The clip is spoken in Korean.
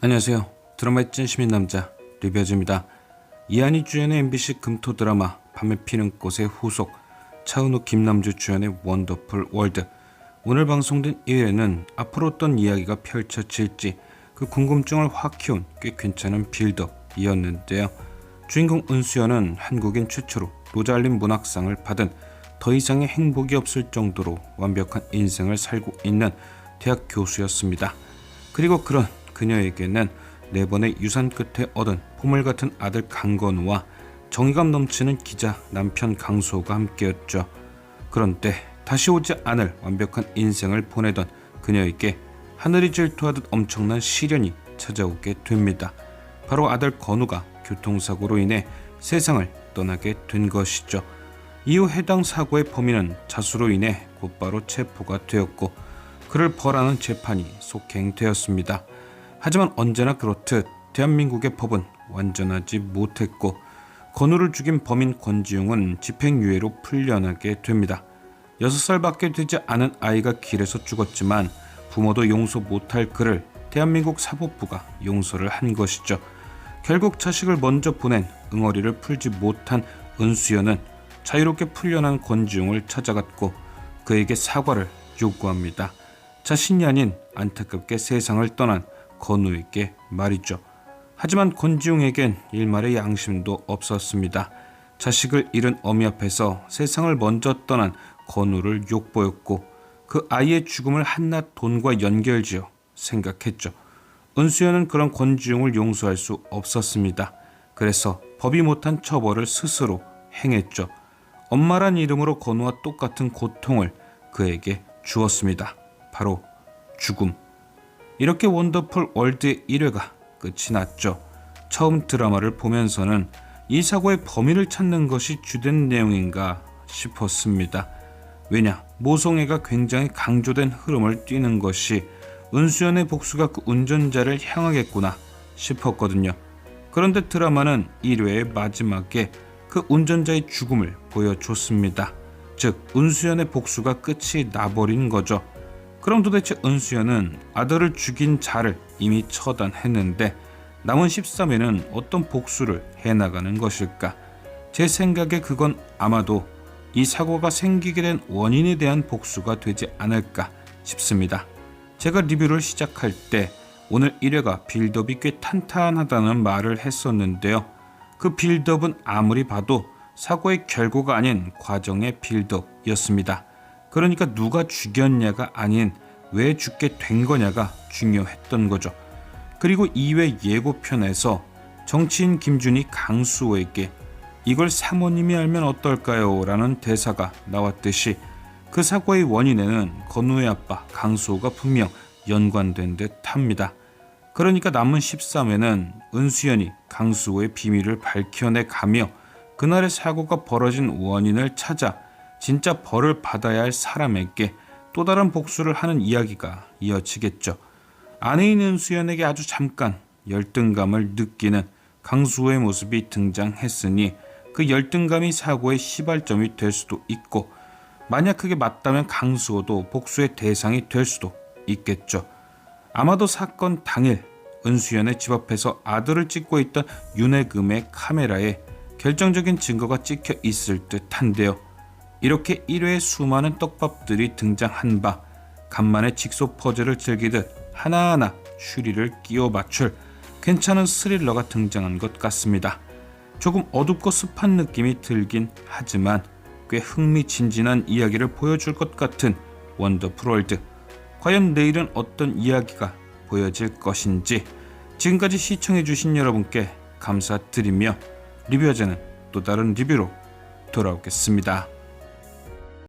안녕하세요. 드라마의 찐시민 남자 리뷰아즈입니다. 이한이 주연의 MBC 금토 드라마 밤에 피는 꽃의 후속, 차은우 김남주 주연의 원더풀 월드. 오늘 방송된 1회는 앞으로 어떤 이야기가 펼쳐질지 그 궁금증을 확 키운 꽤 괜찮은 빌드업이었는데요. 주인공 은수연은 한국인 최초로 로잘린 문학상을 받은 더 이상의 행복이 없을 정도로 완벽한 인생을 살고 있는 대학 교수였습니다. 그리고 그런 그녀에게는 4번의 유산 끝에 얻은 보물 같은 아들 강건우와 정의감 넘치는 기자 남편 강수호가 함께였죠. 그런데 다시 오지 않을 완벽한 인생을 보내던 그녀에게 하늘이 질투하듯 엄청난 시련이 찾아오게 됩니다. 바로 아들 건우가 교통사고로 인해 세상을 떠나게 된 것이죠. 이후 해당 사고의 범인은 자수로 인해 곧바로 체포가 되었고 그를 벌하는 재판이 속행되었습니다. 하지만 언제나 그렇듯 대한민국의 법은 완전하지 못했고 건우를 죽인 범인 권지웅은 집행유예로 풀려나게 됩니다. 6살밖에 되지 않은 아이가 길에서 죽었지만 부모도 용서 못할 그를 대한민국 사법부가 용서를 한 것이죠. 결국 자식을 먼저 보낸 응어리를 풀지 못한 은수연은 자유롭게 풀려난 권지웅을 찾아갔고 그에게 사과를 요구합니다. 자신이 아닌 안타깝게 세상을 떠난 건우에게 말이죠. 하지만 권지웅에겐 일말의 양심도 없었습니다. 자식을 잃은 어미 앞에서 세상을 먼저 떠난 건우를 욕보였고 그 아이의 죽음을 한낱 돈과 연결지어 생각했죠. 은수연은 그런 권지웅을 용서할 수 없었습니다. 그래서 법이 못한 처벌을 스스로 행했죠. 엄마란 이름으로 건우와 똑같은 고통을 그에게 주었습니다. 바로 죽음. 이렇게 원더풀 월드의 1회가 끝이 났죠. 처음 드라마를 보면서는 이 사고의 범인을 찾는 것이 주된 내용인가 싶었습니다. 왜냐, 모성애가 굉장히 강조된 흐름을 띠는 것이 은수연의 복수가 그 운전자를 향하겠구나 싶었거든요. 그런데 드라마는 1회의 마지막에 그 운전자의 죽음을 보여줬습니다. 즉, 은수연의 복수가 끝이 나버린 거죠. 그럼 도대체 은수연은 아들을 죽인 자를 이미 처단했는데 남은 13회는 어떤 복수를 해나가는 것일까? 제 생각에 그건 아마도 이 사고가 생기게 된 원인에 대한 복수가 되지 않을까 싶습니다. 제가 리뷰를 시작할 때 오늘 1회가 빌드업이 꽤 탄탄하다는 말을 했었는데요. 그 빌드업은 아무리 봐도 사고의 결과가 아닌 과정의 빌드업이었습니다. 그러니까 누가 죽였냐가 아닌 왜 죽게 된 거냐가 중요했던 거죠. 그리고 2회 예고편에서 정치인 김준이 강수호에게 이걸 사모님이 알면 어떨까요? 라는 대사가 나왔듯이 그 사고의 원인에는 건우의 아빠 강수호가 분명 연관된 듯 합니다. 그러니까 남은 13회는 은수연이 강수호의 비밀을 밝혀내가며 그날의 사고가 벌어진 원인을 찾아 진짜 벌을 받아야 할 사람에게 또 다른 복수를 하는 이야기가 이어지겠죠. 아내인 은수연에게 아주 잠깐 열등감을 느끼는 강수호의 모습이 등장했으니 그 열등감이 사고의 시발점이 될 수도 있고 만약 그게 맞다면 강수호도 복수의 대상이 될 수도 있겠죠. 아마도 사건 당일 은수연의 집 앞에서 아들을 찍고 있던 윤혜금의 카메라에 결정적인 증거가 찍혀 있을 듯한데요. 이렇게 1회에 수많은 떡밥들이 등장한 바 간만에 직소 퍼즐을 즐기듯 하나하나 추리를 끼워 맞출 괜찮은 스릴러가 등장한 것 같습니다. 조금 어둡고 습한 느낌이 들긴 하지만 꽤 흥미진진한 이야기를 보여줄 것 같은 원더풀 월드. 과연 내일은 어떤 이야기가 보여질 것인지 지금까지 시청해주신 여러분께 감사드리며 리뷰어제는 또 다른 리뷰로 돌아오겠습니다.